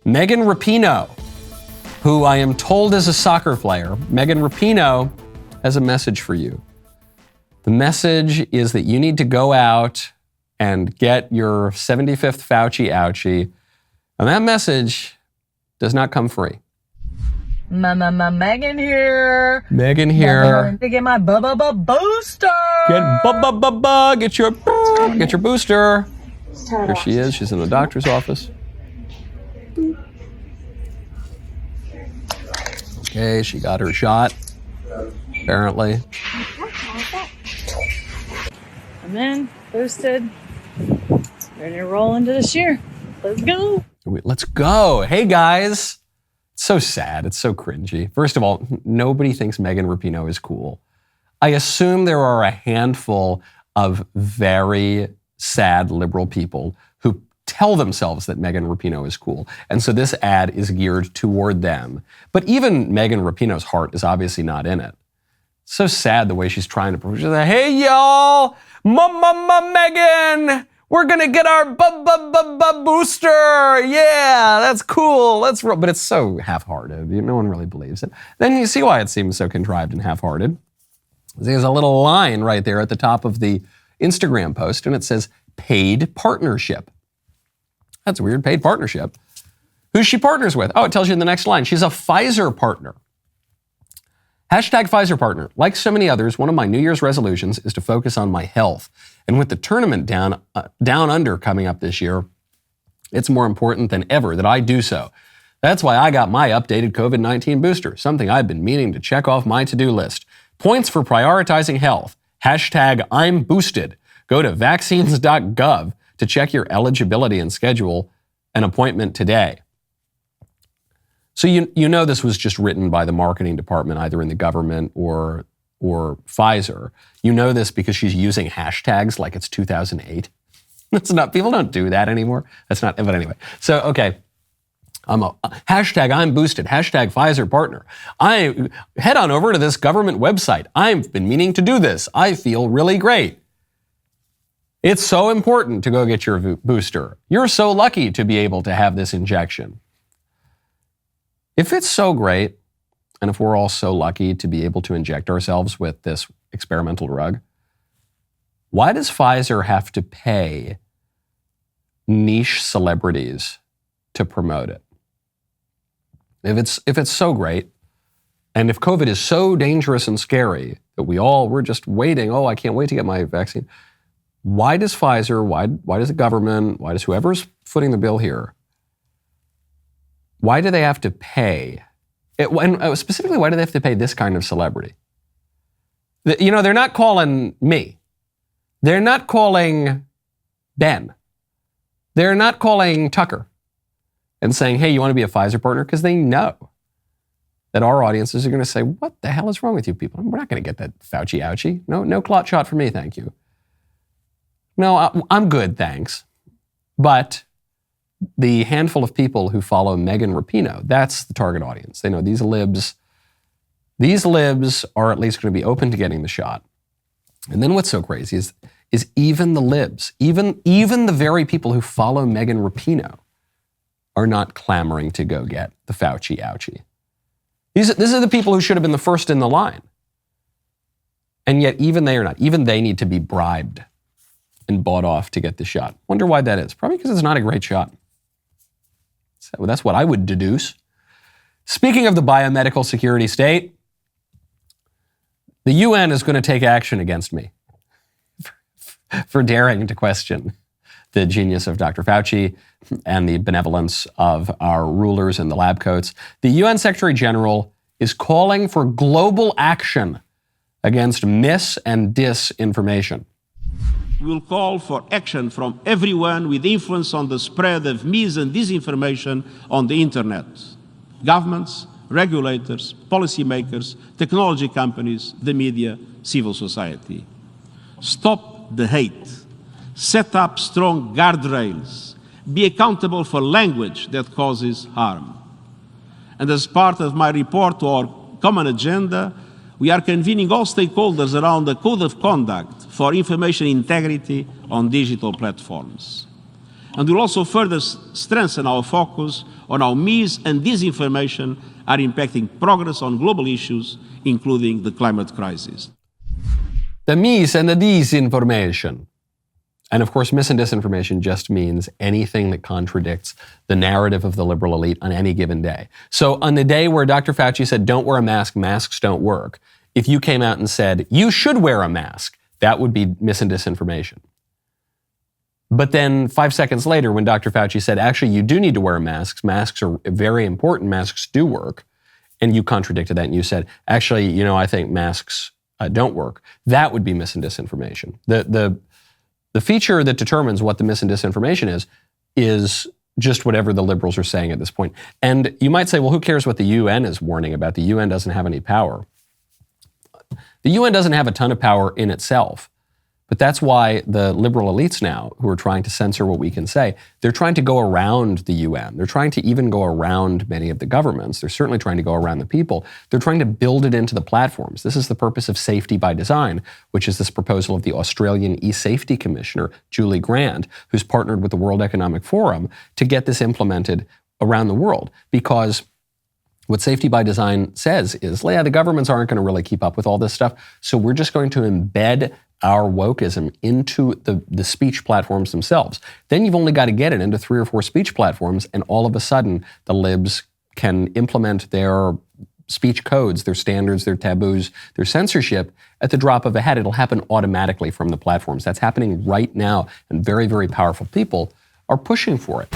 Megan Rapinoe, who I am told is a soccer player. Megan Rapinoe has a message for you. The message is that you need to go out and get your 75th Fauci ouchie. And that message does not come free. Megan here. Megan here. To get my booster. Get your booster. There she is. She's in the doctor's office. Okay, she got her shot, apparently. I'm in, boosted, ready to roll into this year. Let's go. Let's go. Hey, guys. It's so sad. It's so cringy. First of all, nobody thinks Megan Rapinoe is cool. I assume there are a handful of very sad liberal people who tell themselves that Megan Rapinoe is cool. And so this ad is geared toward them. But even Megan Rapinoe's heart is obviously not in it. So sad the way she's trying to push it. Hey, y'all, Megan, we're going to get our booster. Yeah, that's cool. Let's roll. But it's so half-hearted. No one really believes it. Then you see why it seems so contrived and half-hearted. There's a little line right there at the top of the Instagram post, and it says, paid partnership. That's weird, paid partnership. Who she partners with? Oh, it tells you in the next line. She's a Pfizer partner. Hashtag Pfizer partner. Like so many others, one of my New Year's resolutions is to focus on my health. And with the tournament down under coming up this year, it's more important than ever that I do so. That's why I got my updated COVID-19 booster, something I've been meaning to check off my to-do list. Points for prioritizing health. Hashtag I'm boosted. Go to vaccines.gov to check your eligibility and schedule an appointment today. So you know this was just written by the marketing department, either in the government or Pfizer. You know this because she's using hashtags like it's 2008. That's not, people don't do that anymore. That's not, but anyway. So, okay. Hashtag I'm boosted, hashtag Pfizer partner. I head on over to this government website. I've been meaning to do this. I feel really great. It's so important to go get your booster. You're so lucky to be able to have this injection. If it's so great, and if we're all so lucky to be able to inject ourselves with this experimental drug, why does Pfizer have to pay niche celebrities to promote it? If it's so great, and if COVID is so dangerous and scary that we're just waiting, oh, I can't wait to get my vaccine, why does Pfizer, why does the government, why does whoever's footing the bill here, why do they have to pay? And specifically, why do they have to pay this kind of celebrity? You know, they're not calling me. They're not calling Ben. They're not calling Tucker and saying, hey, you want to be a Pfizer partner? Because they know that our audiences are going to say, what the hell is wrong with you people? We're not going to get that Fauci ouchie. No clot shot for me, thank you. No, I'm good, thanks. But the handful of people who follow Megan Rapinoe, that's the target audience. They know these libs are at least going to be open to getting the shot. And then what's so crazy is even the libs, even the very people who follow Megan Rapinoe are not clamoring to go get the Fauci ouchie. These are the people who should have been the first in the line. And yet even they are not. Even they need to be bribed and bought off to get the shot. Wonder why that is. Probably because it's not a great shot. So that's what I would deduce. Speaking of the biomedical security state, the UN is going to take action against me for daring to question the genius of Dr. Fauci and the benevolence of our rulers in the lab coats. The UN Secretary General is calling for global action against mis- and disinformation. We will call for action from everyone with influence on the spread of mis- and disinformation on the internet. Governments, regulators, policymakers, technology companies, the media, civil society. Stop the hate. Set up strong guardrails. Be accountable for language that causes harm. And as part of my report to our common agenda, we are convening all stakeholders around a code of conduct for information integrity on digital platforms. and will also further strengthen our focus on how mis and disinformation are impacting progress on global issues, including the climate crisis. The mis and the disinformation. And of course, mis and disinformation just means anything that contradicts the narrative of the liberal elite on any given day. So on the day where Dr. Fauci said, don't wear a mask, masks don't work, if you came out and said, you should wear a mask, that would be mis and disinformation. But then 5 seconds later, when Dr. Fauci said, actually, you do need to wear masks, masks are very important, masks do work, and you contradicted that and you said, actually, I think masks don't work, that would be mis and disinformation. The feature that determines what the mis and disinformation is just whatever the liberals are saying at this point. And you might say, well, who cares what the UN is warning about? The UN doesn't have any power. The UN doesn't have a ton of power in itself. But that's why the liberal elites now, who are trying to censor what we can say, they're trying to go around the UN. They're trying to even go around many of the governments. They're certainly trying to go around the people. They're trying to build it into the platforms. This is the purpose of safety by design, which is this proposal of the Australian e-safety commissioner, Julie Grant, who's partnered with the World Economic Forum to get this implemented around the world. Because what safety by design says is, the governments aren't going to really keep up with all this stuff, so we're just going to embed our wokeism into the speech platforms themselves. Then you've only got to get it into 3 or 4 speech platforms, and all of a sudden, the libs can implement their speech codes, their standards, their taboos, their censorship at the drop of a hat. It'll happen automatically from the platforms. That's happening right now, and very, very powerful people are pushing for it.